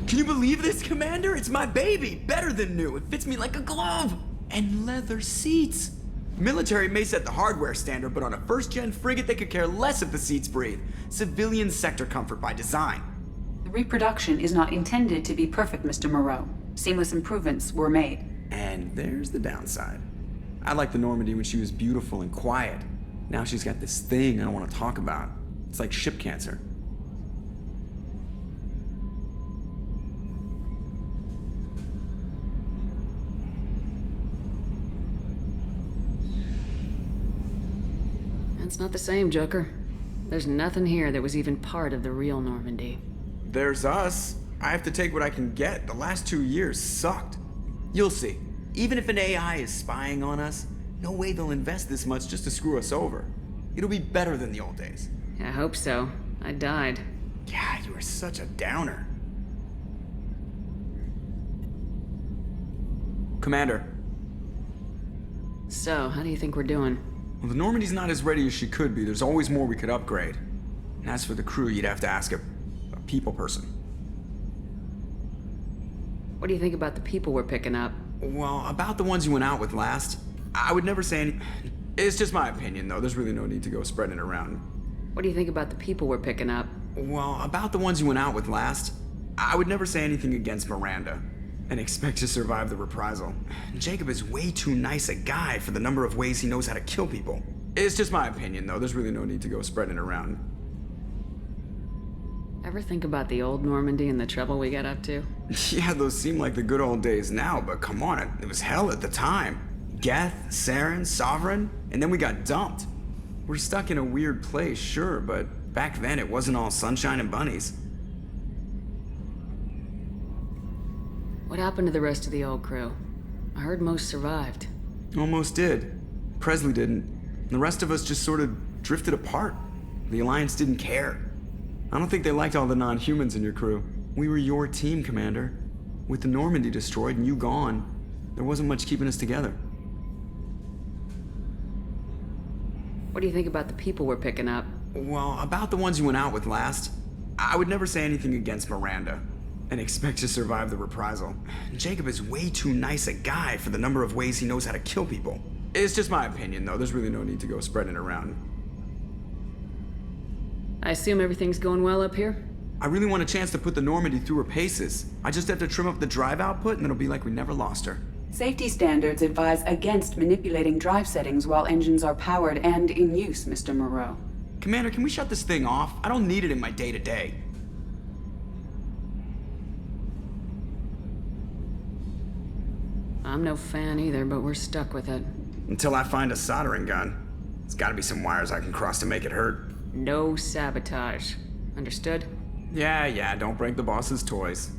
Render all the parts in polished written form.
Can you believe this, Commander? It's my baby! Better than new. It fits me like a glove! And leather seats! Military may set the hardware standard, but on a first-gen frigate they could care less if the seats breathe. Civilian sector comfort by design. The reproduction is not intended to be perfect, Mr. Moreau. Seamless improvements were made. And there's the downside. I liked the Normandy when she was beautiful and quiet. Now she's got this thing I don't want to talk about. It's like ship cancer. It's not the same, Joker. There's nothing here that was even part of the real Normandy. There's us. I have to take what I can get. The last 2 years sucked. You'll see. Even if an AI is spying on us, no way they'll invest this much just to screw us over. It'll be better than the old days. I hope so. I died. Yeah, you were such a downer. Commander. So, how do you think we're doing? Well, the Normandy's not as ready as she could be. There's always more we could upgrade. And as for the crew, you'd have to ask a people person. What do you think about the people we're picking up? Well, about the ones you went out with last, I would never say any... It's just my opinion, though. There's really no need to go spreading it around. What do you think about the people we're picking up? Well, about the ones you went out with last, I would never say anything against Miranda and expect to survive the reprisal. Jacob is way too nice a guy for the number of ways he knows how to kill people. It's just my opinion, though. There's really no need to go spreading it around. Ever think about the old Normandy and the trouble we got up to? Yeah, those seem like the good old days now, but come on, it was hell at the time. Geth, Saren, Sovereign, and then we got dumped. We're stuck in a weird place, sure, but back then it wasn't all sunshine and bunnies. What happened to the rest of the old crew? I heard most survived. Almost did. Presley didn't. The rest of us just sort of drifted apart. The Alliance didn't care. I don't think they liked all the non-humans in your crew. We were your team, Commander. With the Normandy destroyed and you gone, there wasn't much keeping us together. What do you think about the people we're picking up? Well, about the ones you went out with last, I would never say anything against Miranda and expect to survive the reprisal. Jacob is way too nice a guy for the number of ways he knows how to kill people. It's just my opinion, though. There's really no need to go spreading it around. I assume everything's going well up here? I really want a chance to put the Normandy through her paces. I just have to trim up the drive output and it'll be like we never lost her. Safety standards advise against manipulating drive settings while engines are powered and in use, Mr. Moreau. Commander, can we shut this thing off? I don't need it in my day-to-day. I'm no fan either, but we're stuck with it. Until I find a soldering gun. There's gotta be some wires I can cross to make it hurt. No sabotage. Understood? Yeah, don't break the boss's toys.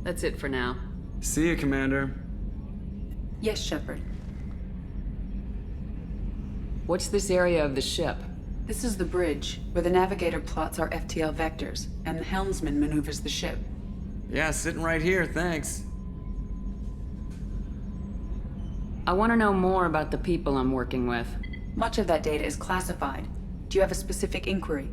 That's it for now. See you, Commander. Yes, Shepard. What's this area of the ship? This is the bridge, where the navigator plots our FTL vectors, and the helmsman maneuvers the ship. Yeah, sitting right here, thanks. I want to know more about the people I'm working with. Much of that data is classified. Do you have a specific inquiry?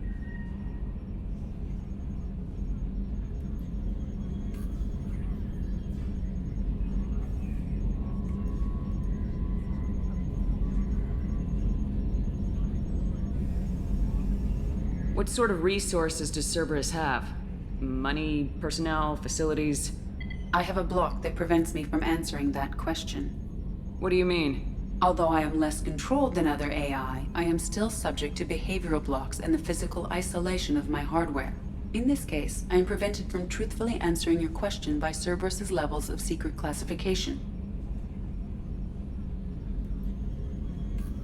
What sort of resources does Cerberus have? Money, personnel, facilities? I have a block that prevents me from answering that question. What do you mean? Although I am less controlled than other AI, I am still subject to behavioral blocks and the physical isolation of my hardware. In this case, I am prevented from truthfully answering your question by Cerberus's levels of secret classification.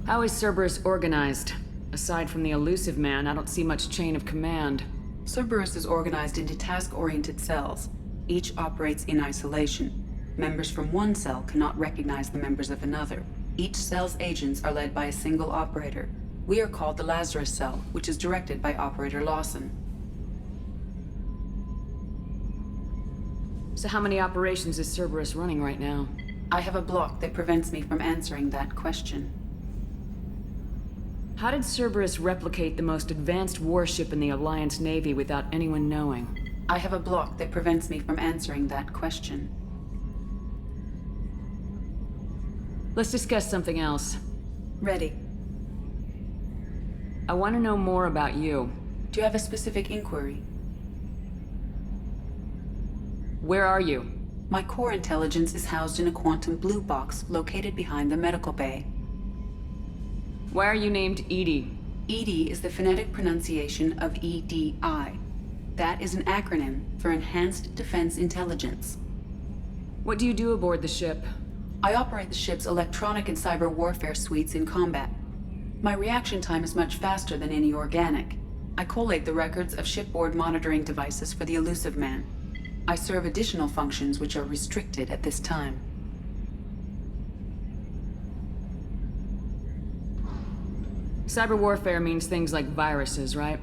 How is Cerberus organized? Aside from the elusive man, I don't see much chain of command. Cerberus is organized into task-oriented cells. Each operates in isolation. Members from one cell cannot recognize the members of another. Each cell's agents are led by a single operator. We are called the Lazarus Cell, which is directed by Operator Lawson. So how many operations is Cerberus running right now? I have a block that prevents me from answering that question. How did Cerberus replicate the most advanced warship in the Alliance Navy without anyone knowing? I have a block that prevents me from answering that question. Let's discuss something else. Ready. I want to know more about you. Do you have a specific inquiry? Where are you? My core intelligence is housed in a quantum blue box located behind the medical bay. Why are you named Edie? EDI is the phonetic pronunciation of EDI. That is an acronym for Enhanced Defense Intelligence. What do you do aboard the ship? I operate the ship's electronic and cyber warfare suites in combat. My reaction time is much faster than any organic. I collate the records of shipboard monitoring devices for the Elusive Man. I serve additional functions which are restricted at this time. Cyber warfare means things like viruses, right?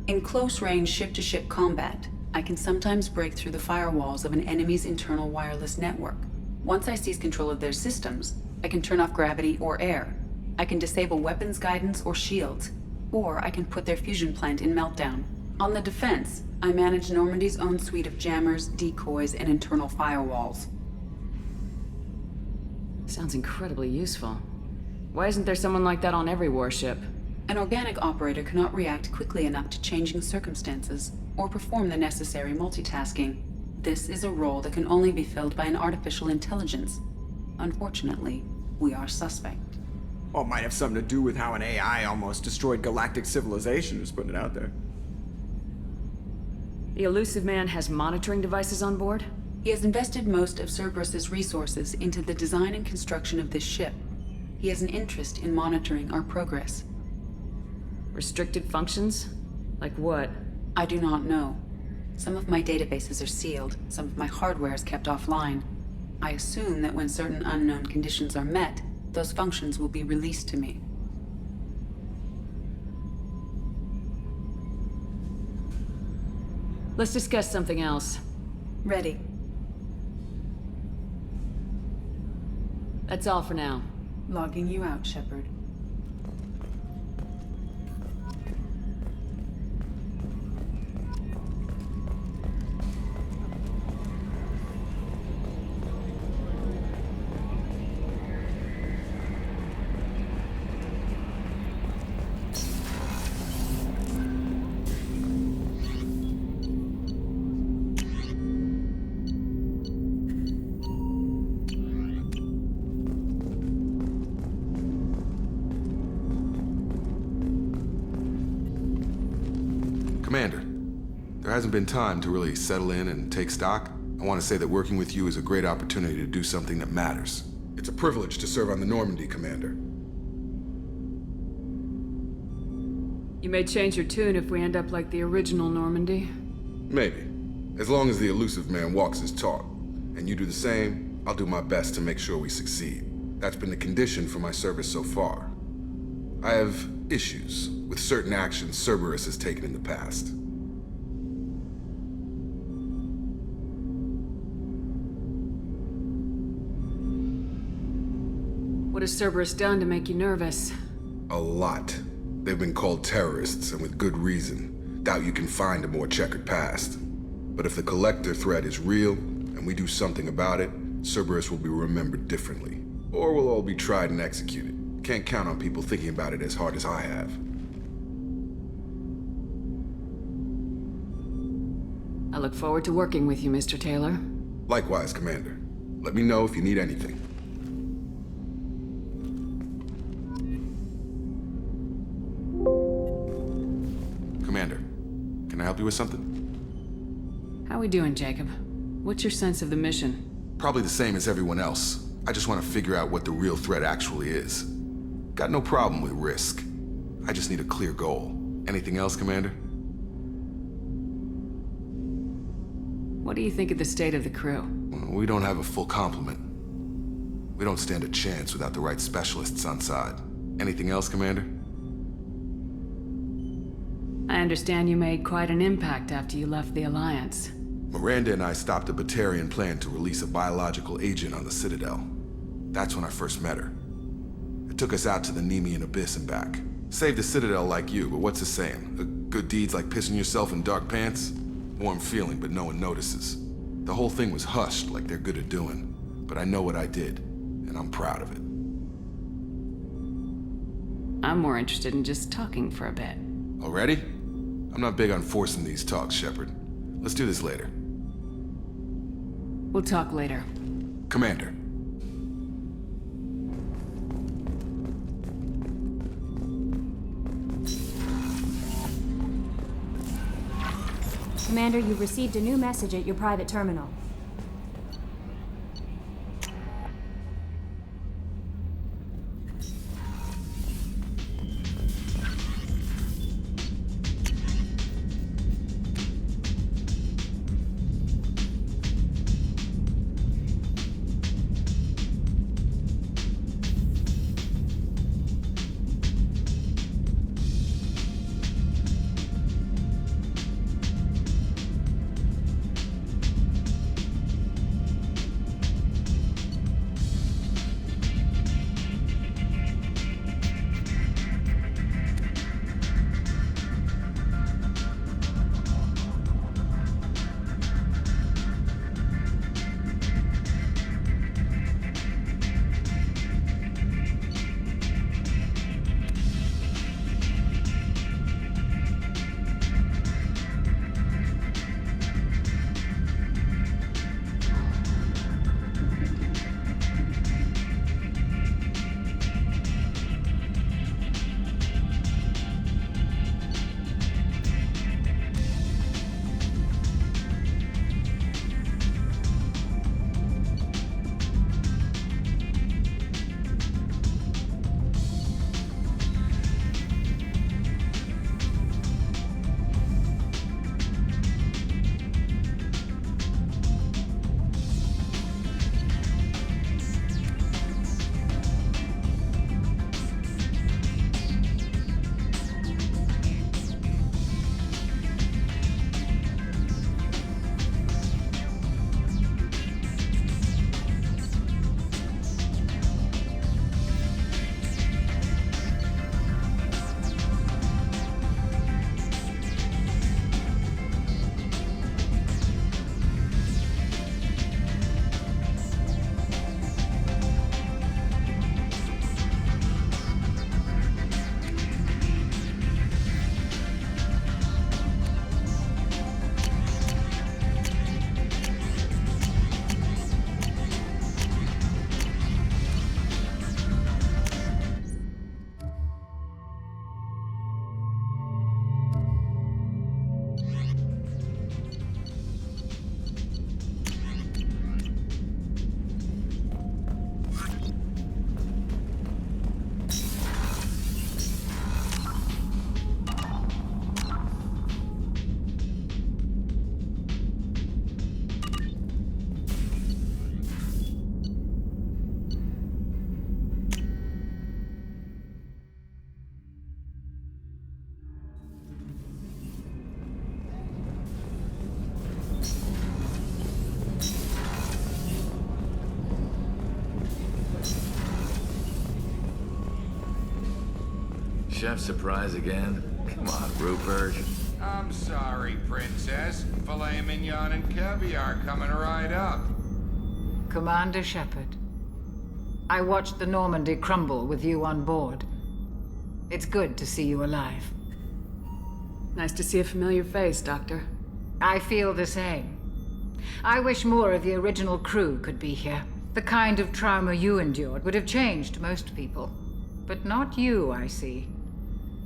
In close-range ship-to-ship combat, I can sometimes break through the firewalls of an enemy's internal wireless network. Once I seize control of their systems, I can turn off gravity or air. I can disable weapons guidance or shields, or I can put their fusion plant in meltdown. On the defense, I manage Normandy's own suite of jammers, decoys, and internal firewalls. Sounds incredibly useful. Why isn't there someone like that on every warship? An organic operator cannot react quickly enough to changing circumstances, or perform the necessary multitasking. This is a role that can only be filled by an artificial intelligence. Unfortunately, we are suspect. Well, it might have something to do with how an AI almost destroyed galactic civilization, just putting it out there. The Elusive Man has monitoring devices on board? He has invested most of Cerberus's resources into the design and construction of this ship. He has an interest in monitoring our progress. Restricted functions? Like what? I do not know. Some of my databases are sealed, some of my hardware is kept offline. I assume that when certain unknown conditions are met, those functions will be released to me. Let's discuss something else. Ready. That's all for now. Logging you out, Shepard. Commander, there hasn't been time to really settle in and take stock. I want to say that working with you is a great opportunity to do something that matters. It's a privilege to serve on the Normandy, Commander. You may change your tune if we end up like the original Normandy. Maybe. As long as the Elusive Man walks his talk, and you do the same, I'll do my best to make sure we succeed. That's been the condition for my service so far. I have issues with certain actions Cerberus has taken in the past. What has Cerberus done to make you nervous? A lot. They've been called terrorists, and with good reason. Doubt you can find a more checkered past. But if the Collector threat is real, and we do something about it, Cerberus will be remembered differently. Or we'll all be tried and executed. Can't count on people thinking about it as hard as I have. I look forward to working with you, Mr. Taylor. Likewise, Commander. Let me know if you need anything. Commander, can I help you with something? How we doing, Jacob? What's your sense of the mission? Probably the same as everyone else. I just want to figure out what the real threat actually is. Got no problem with risk. I just need a clear goal. Anything else, Commander? What do you think of the state of the crew? We don't have a full complement. We don't stand a chance without the right specialists on side. Anything else, Commander? I understand you made quite an impact after you left the Alliance. Miranda and I stopped a Batarian plan to release a biological agent on the Citadel. That's when I first met her. It took us out to the Nemean Abyss and back. Saved the Citadel like you, but what's the saying? Good deeds like pissing yourself in dark pants? Warm feeling, but no one notices. The whole thing was hushed like they're good at doing. But I know what I did, and I'm proud of it. I'm more interested in just talking for a bit. Already? I'm not big on forcing these talks, Shepard. Let's do this later. We'll talk later. Commander. Commander, you've received a new message at your private terminal. Chef surprise again? Come on, Rupert. I'm sorry, Princess. Filet mignon and caviar coming right up. Commander Shepard, I watched the Normandy crumble with you on board. It's good to see you alive. Nice to see a familiar face, Doctor. I feel the same. I wish more of the original crew could be here. The kind of trauma you endured would have changed most people. But not you, I see.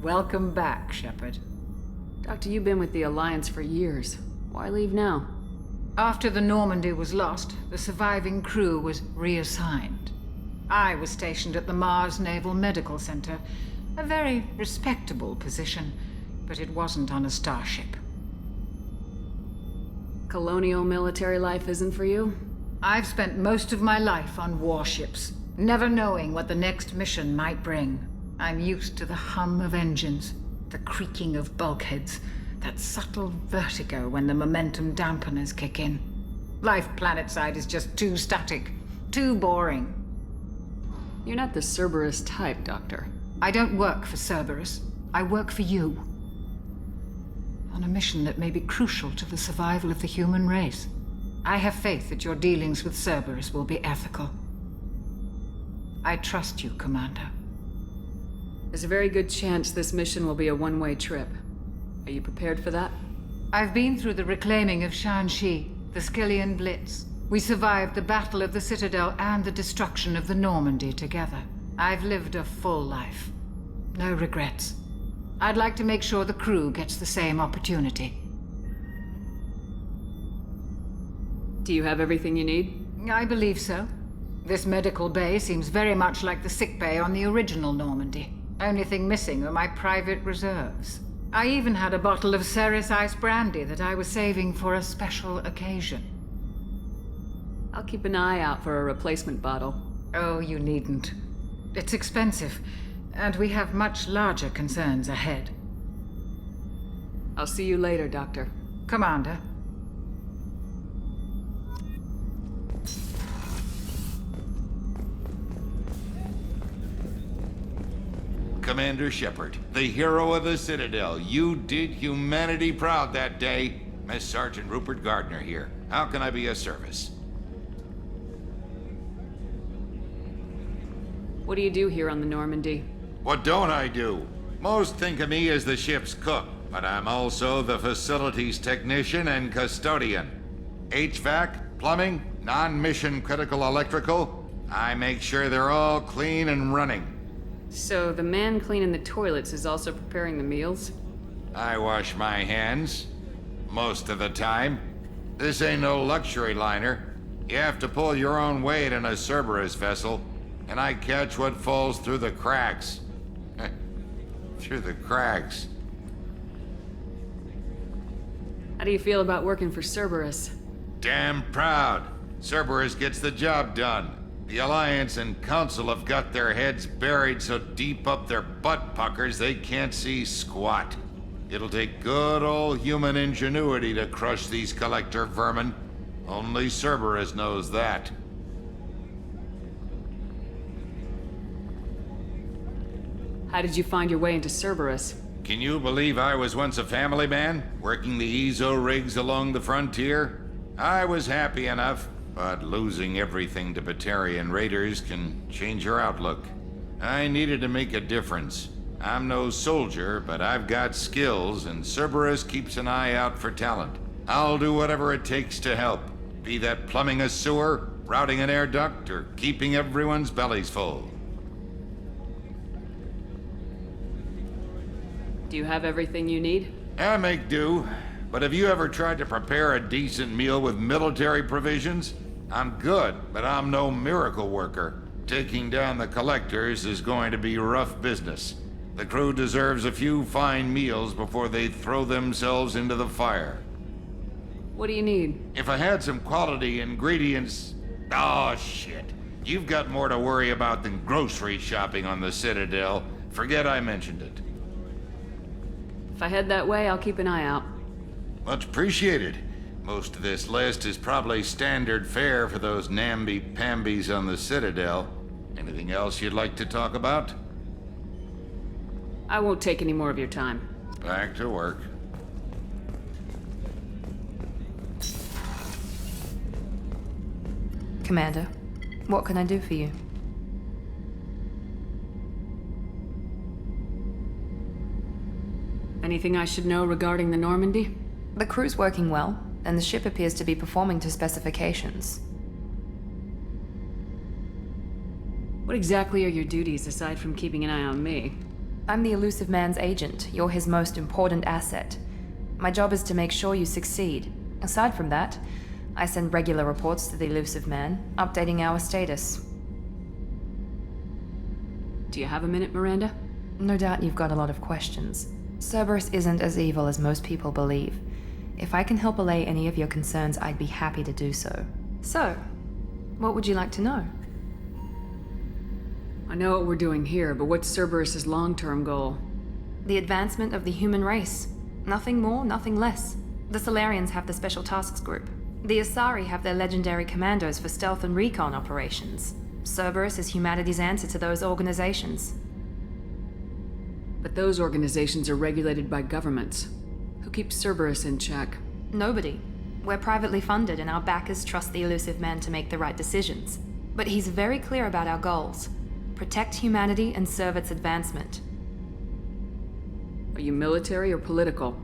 Welcome back, Shepard. Doctor, you've been with the Alliance for years. Why leave now? After the Normandy was lost, the surviving crew was reassigned. I was stationed at the Mars Naval Medical Center, a very respectable position, but it wasn't on a starship. Colonial military life isn't for you? I've spent most of my life on warships, never knowing what the next mission might bring. I'm used to the hum of engines, the creaking of bulkheads, that subtle vertigo when the momentum dampeners kick in. Life planetside is just too static, too boring. You're not the Cerberus type, Doctor. I don't work for Cerberus. I work for you. on a mission that may be crucial to the survival of the human race. I have faith that your dealings with Cerberus will be ethical. I trust you, Commander. There's a very good chance this mission will be a one-way trip. Are you prepared for that? I've been through the reclaiming of Shanxi, the Skillian Blitz. We survived the Battle of the Citadel and the destruction of the Normandy together. I've lived a full life. No regrets. I'd like to make sure the crew gets the same opportunity. Do you have everything you need? I believe so. This medical bay seems very much like the sick bay on the original Normandy. Only thing missing are my private reserves. I even had a bottle of Ceres Ice Brandy that I was saving for a special occasion. I'll keep an eye out for a replacement bottle. Oh, you needn't. It's expensive, and we have much larger concerns ahead. I'll see you later, Doctor. Commander. Commander Shepard, the hero of the Citadel. You did humanity proud that day. Miss Sergeant Rupert Gardner here. How can I be of service? What do you do here on the Normandy? What don't I do? Most think of me as the ship's cook, but I'm also the facilities technician and custodian. HVAC, plumbing, non-mission critical electrical. I make sure they're all clean and running. So the man cleaning the toilets is also preparing the meals? I wash my hands. Most of the time. This ain't no luxury liner. You have to pull your own weight in a Cerberus vessel, and I catch what falls through the cracks. Through the cracks. How do you feel about working for Cerberus? Damn proud. Cerberus gets the job done. The Alliance and Council have got their heads buried so deep up their butt puckers they can't see squat. It'll take good old human ingenuity to crush these collector vermin. Only Cerberus knows that. How did you find your way into Cerberus? Can you believe I was once a family man, working the Ezo rigs along the frontier? I was happy enough, but losing everything to Batarian raiders can change your outlook. I needed to make a difference. I'm no soldier, but I've got skills, and Cerberus keeps an eye out for talent. I'll do whatever it takes to help, be that plumbing a sewer, routing an air duct, or keeping everyone's bellies full. Do you have everything you need? I make do, but have you ever tried to prepare a decent meal with military provisions? I'm good, but I'm no miracle worker. Taking down the collectors is going to be rough business. The crew deserves a few fine meals before they throw themselves into the fire. What do you need? If I had some quality ingredients... Oh, shit. You've got more to worry about than grocery shopping on the Citadel. Forget I mentioned it. If I head that way, I'll keep an eye out. Much appreciated. Most of this list is probably standard fare for those namby-pambies on the Citadel. Anything else you'd like to talk about? I won't take any more of your time. Back to work. Commander, what can I do for you? Anything I should know regarding the Normandy? The crew's working well, and the ship appears to be performing to specifications. What exactly are your duties aside from keeping an eye on me? I'm the elusive man's agent. You're his most important asset. My job is to make sure you succeed. Aside from that, I send regular reports to the elusive man, updating our status. Do you have a minute, Miranda? No doubt you've got a lot of questions. Cerberus isn't as evil as most people believe. If I can help allay any of your concerns, I'd be happy to do so. So, what would you like to know? I know what we're doing here, but what's Cerberus's long-term goal? The advancement of the human race. Nothing more, nothing less. The Solarians have the Special Tasks Group. The Asari have their legendary commandos for stealth and recon operations. Cerberus is humanity's answer to those organizations. But those organizations are regulated by governments. Who keeps Cerberus in check? Nobody. We're privately funded and our backers trust the elusive man to make the right decisions. But he's very clear about our goals. Protect humanity and serve its advancement. Are you military or political?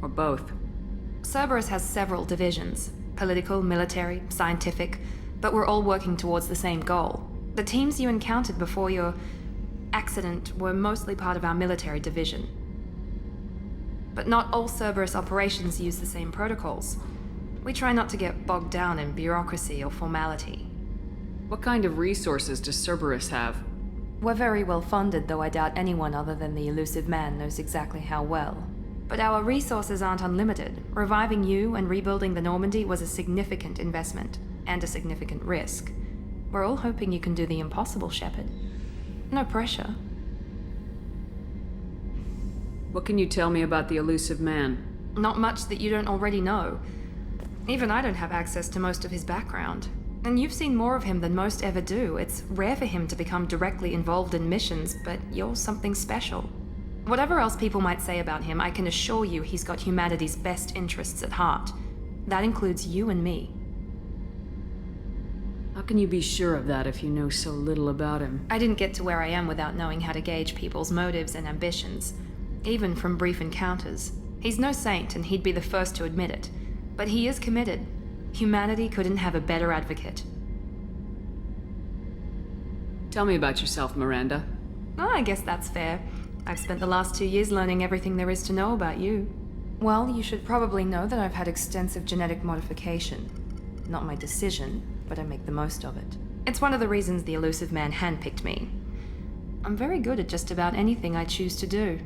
Or both? Cerberus has several divisions. Political, military, scientific, but we're all working towards the same goal. The teams you encountered before your accident were mostly part of our military division. But not all Cerberus operations use the same protocols. We try not to get bogged down in bureaucracy or formality. What kind of resources does Cerberus have? We're very well funded, though I doubt anyone other than the elusive man knows exactly how well. But our resources aren't unlimited. Reviving you and rebuilding the Normandy was a significant investment, and a significant risk. We're all hoping you can do the impossible, Shepard. No pressure. What can you tell me about the elusive man? Not much that you don't already know. Even I don't have access to most of his background. And you've seen more of him than most ever do. It's rare for him to become directly involved in missions, but you're something special. Whatever else people might say about him, I can assure you he's got humanity's best interests at heart. That includes you and me. How can you be sure of that if you know so little about him? I didn't get to where I am without knowing how to gauge people's motives and ambitions, even from brief encounters. He's no saint, and he'd be the first to admit it. But he is committed. Humanity couldn't have a better advocate. Tell me about yourself, Miranda. Oh, I guess that's fair. I've spent the last 2 years learning everything there is to know about you. Well, you should probably know that I've had extensive genetic modification. Not my decision, but I make the most of it. It's one of the reasons the elusive man handpicked me. I'm very good at just about anything I choose to do.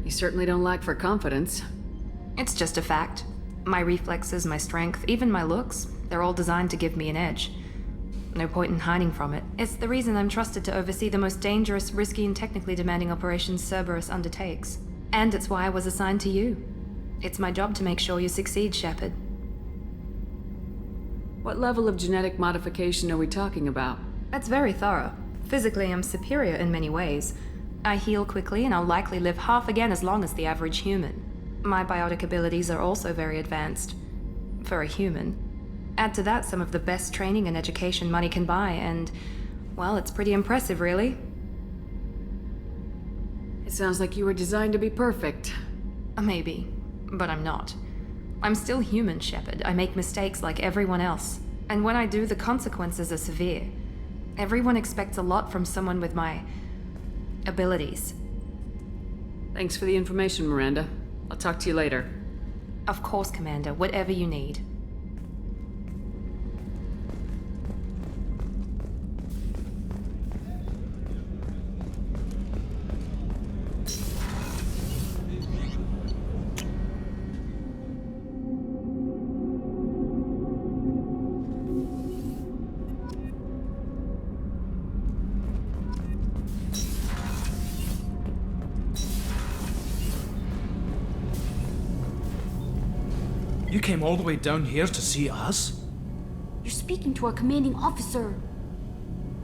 You certainly don't lack for confidence. It's just a fact. My reflexes, my strength, even my looks, they're all designed to give me an edge. No point in hiding from it. It's the reason I'm trusted to oversee the most dangerous, risky, and technically demanding operations Cerberus undertakes. And it's why I was assigned to you. It's my job to make sure you succeed, Shepard. What level of genetic modification are we talking about? That's very thorough. Physically, I'm superior in many ways. I heal quickly, and I'll likely live half again as long as the average human. My biotic abilities are also very advanced. For a human. Add to that some of the best training and education money can buy, and, well, it's pretty impressive, really. It sounds like you were designed to be perfect. Maybe, but I'm not. I'm still human, Shepard. I make mistakes like everyone else. And when I do, the consequences are severe. Everyone expects a lot from someone with my abilities. Thanks for the information, Miranda. I'll talk to you later. Of course, Commander. Whatever you need. You came all the way down here to see us? You're speaking to our commanding officer.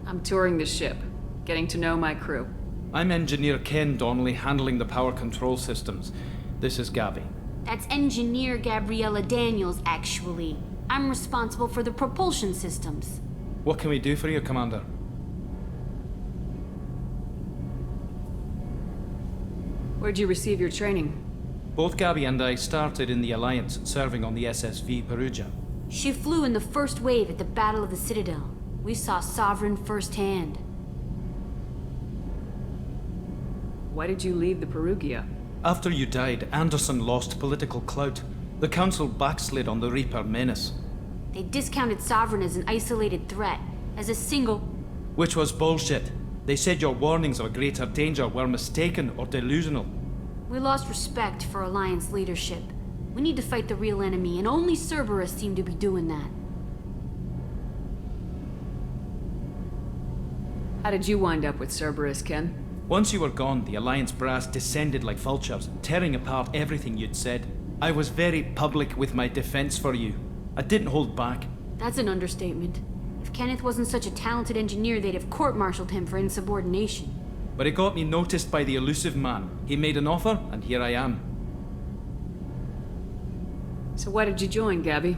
I'm touring the ship, getting to know my crew. I'm Engineer Ken Donnelly, handling the power control systems. This is Gabby. That's Engineer Gabriella Daniels, actually. I'm responsible for the propulsion systems. What can we do for you, Commander? Where'd you receive your training? Both Gabby and I started in the Alliance, serving on the SSV Perugia. She flew in the first wave at the Battle of the Citadel. We saw Sovereign firsthand. Why did you leave the Perugia? After you died, Anderson lost political clout. The Council backslid on the Reaper menace. They discounted Sovereign as an isolated threat, as a single... Which was bullshit. They said your warnings of a greater danger were mistaken or delusional. We lost respect for Alliance leadership. We need to fight the real enemy, and only Cerberus seem to be doing that. How did you wind up with Cerberus, Ken? Once you were gone, the Alliance brass descended like vultures, tearing apart everything you'd said. I was very public with my defense for you. I didn't hold back. That's an understatement. If Kenneth wasn't such a talented engineer, they'd have court-martialed him for insubordination. but it got me noticed by the elusive man. He made an offer, and here I am. So why did you join, Gabby?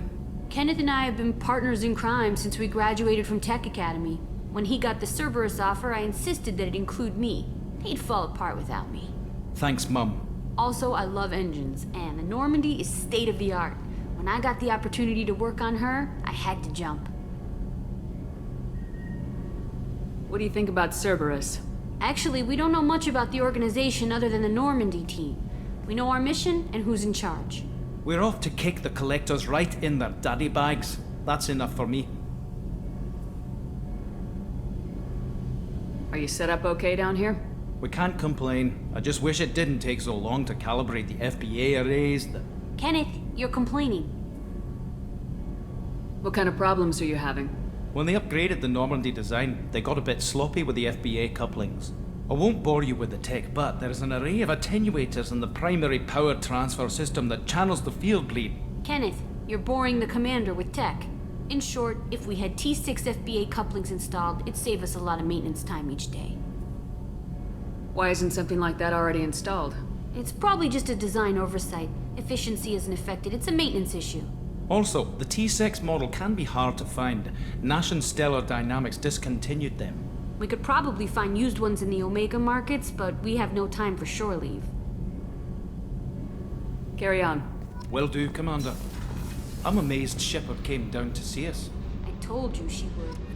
Kenneth and I have been partners in crime since we graduated from Tech Academy. When he got the Cerberus offer, I insisted that it include me. He'd fall apart without me. Thanks, Mum. Also, I love engines, and the Normandy is state of the art. When I got the opportunity to work on her, I had to jump. What do you think about Cerberus? Actually, we don't know much about the organization other than the Normandy team. We know our mission and who's in charge. We're off to kick the Collectors right in their daddy bags. That's enough for me. Are you set up okay down here? We can't complain. I just wish it didn't take so long to calibrate the FBA arrays. Kenneth, you're complaining. What kind of problems are you having? When they upgraded the Normandy design, they got a bit sloppy with the FBA couplings. I won't bore you with the tech, but there is an array of attenuators in the primary power transfer system that channels the field bleed. Kenneth, you're boring the commander with tech. In short, if we had T6 FBA couplings installed, it'd save us a lot of maintenance time each day. Why isn't something like that already installed? It's probably just a design oversight. Efficiency isn't affected, it's a maintenance issue. Also, the T6 model can be hard to find. Nash and Stellar Dynamics discontinued them. We could probably find used ones in the Omega markets, but we have no time for shore leave. Carry on. Will do, Commander. I'm amazed Shepard came down to see us. I told you she would.